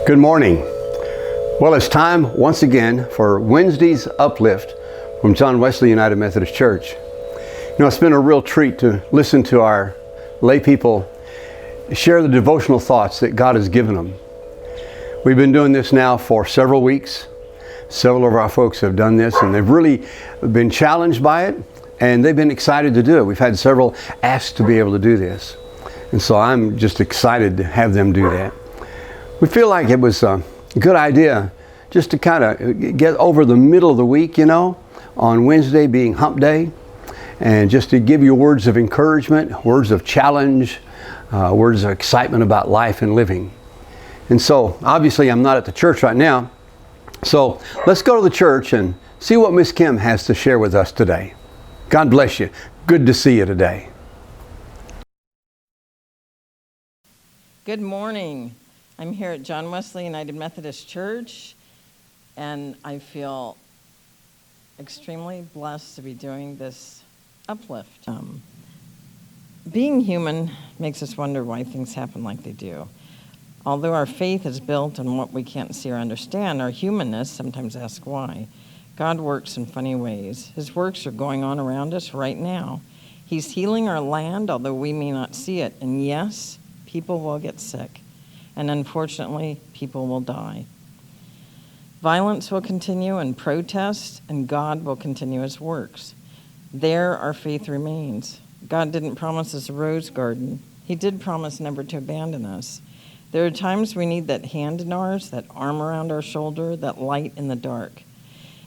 Good morning. Well, it's time once again for Wednesday's Uplift from John Wesley United Methodist Church. You know, it's been a real treat to listen to our lay people share the devotional thoughts that God has given them. We've been doing this now for several weeks. Several of our folks have done this, and they've really been challenged by it, and they've been excited to do it. We've had several asked to be able to do this, and so I'm just excited to have them do that. We feel like it was a good idea just to kind of get over the middle of the week, you know, on Wednesday being hump day, and just to give you words of encouragement, words of challenge, words of excitement about life and living. And so obviously I'm not at the church right now, so let's go to the church and see what Miss Kim has to share with us today. God bless you. Good to see you today. Good morning. I'm here at John Wesley United Methodist Church, and I feel extremely blessed to be doing this uplift. Being human makes us wonder why things happen like they do. Although our faith is built on what we can't see or understand, our humanness sometimes asks why. God works in funny ways. His works are going on around us right now. He's healing our land, although we may not see it. And yes, people will get sick. And unfortunately, people will die. Violence will continue and protest, and God will continue his works. There our faith remains. God didn't promise us a rose garden. He did promise never to abandon us. There are times we need that hand in ours, that arm around our shoulder, that light in the dark.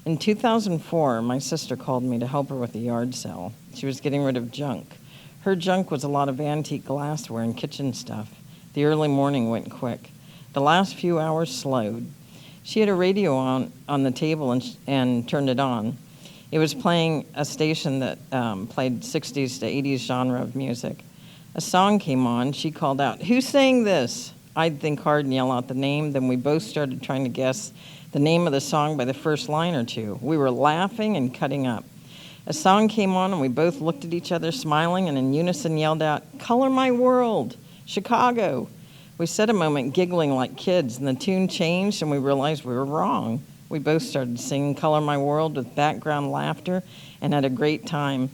In 2004, my sister called me to help her with a yard sale. She was getting rid of junk. Her junk was a lot of antique glassware and kitchen stuff. The early morning went quick. The last few hours slowed. She had a radio on the table and turned it on. It was playing a station that played 60s to 80s genre of music. A song came on. She called out, "Who sang this?" I'd think hard and yell out the name. Then we both started trying to guess the name of the song by the first line or two. We were laughing and cutting up. A song came on, and we both looked at each other, smiling, and in unison yelled out, "Color My World, Chicago." We said a moment, giggling like kids, and the tune changed, and we realized we were wrong. We both started singing Color My World with background laughter and had a great time.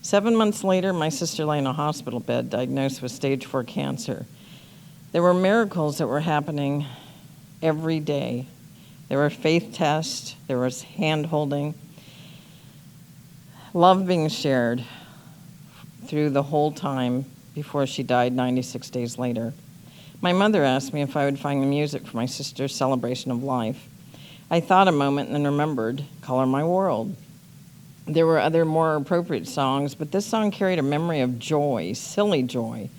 7 months later, my sister lay in a hospital bed, diagnosed with stage 4 cancer. There were miracles that were happening every day. There were faith tests, there was hand-holding, love being shared through the whole time before she died 96 days later. My mother asked me if I would find the music for my sister's celebration of life. I thought a moment and then remembered Color My World. There were other more appropriate songs, but this song carried a memory of joy, silly joy.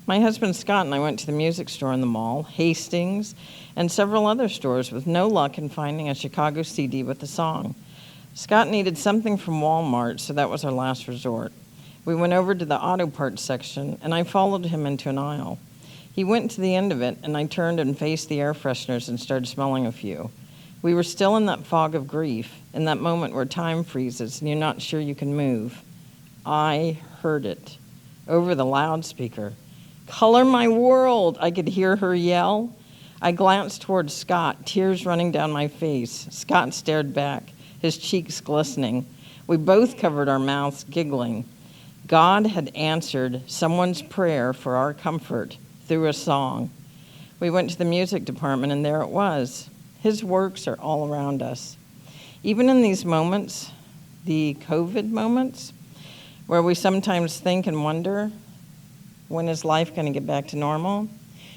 My husband Scott and I went to the music store in the mall, Hastings, and several other stores with no luck in finding a Chicago CD with the song. Scott needed something from Walmart, so that was our last resort. We went over to the auto parts section, and I followed him into an aisle. He went to the end of it, and I turned and faced the air fresheners and started smelling a few. We were still in that fog of grief, in that moment where time freezes and you're not sure you can move. I heard it over the loudspeaker. "Color My World," I could hear her yell. I glanced towards Scott, tears running down my face. Scott stared back, his cheeks glistening. We both covered our mouths, giggling. God had answered someone's prayer for our comfort through a song. We went to the music department, and there it was. His works are all around us. Even in these moments, the COVID moments, where we sometimes think and wonder, when is life going to get back to normal?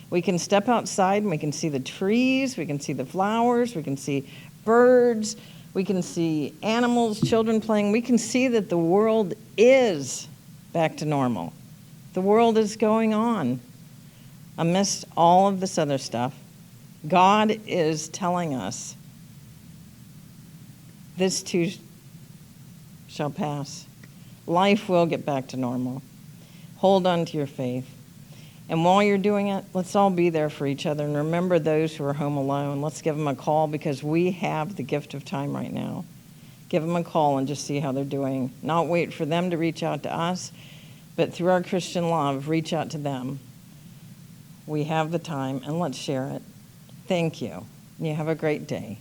We can step outside and we can see the trees, we can see the flowers, we can see birds, we can see animals, children playing. We can see that the world is back to normal. The world is going on. Amidst all of this other stuff, God is telling us, this too shall pass. Life will get back to normal. Hold on to your faith. And while you're doing it, let's all be there for each other and remember those who are home alone. Let's give them a call because we have the gift of time right now. Give them a call and just see how they're doing. Not wait for them to reach out to us, but through our Christian love, reach out to them. We have the time, and let's share it. Thank you. You have a great day.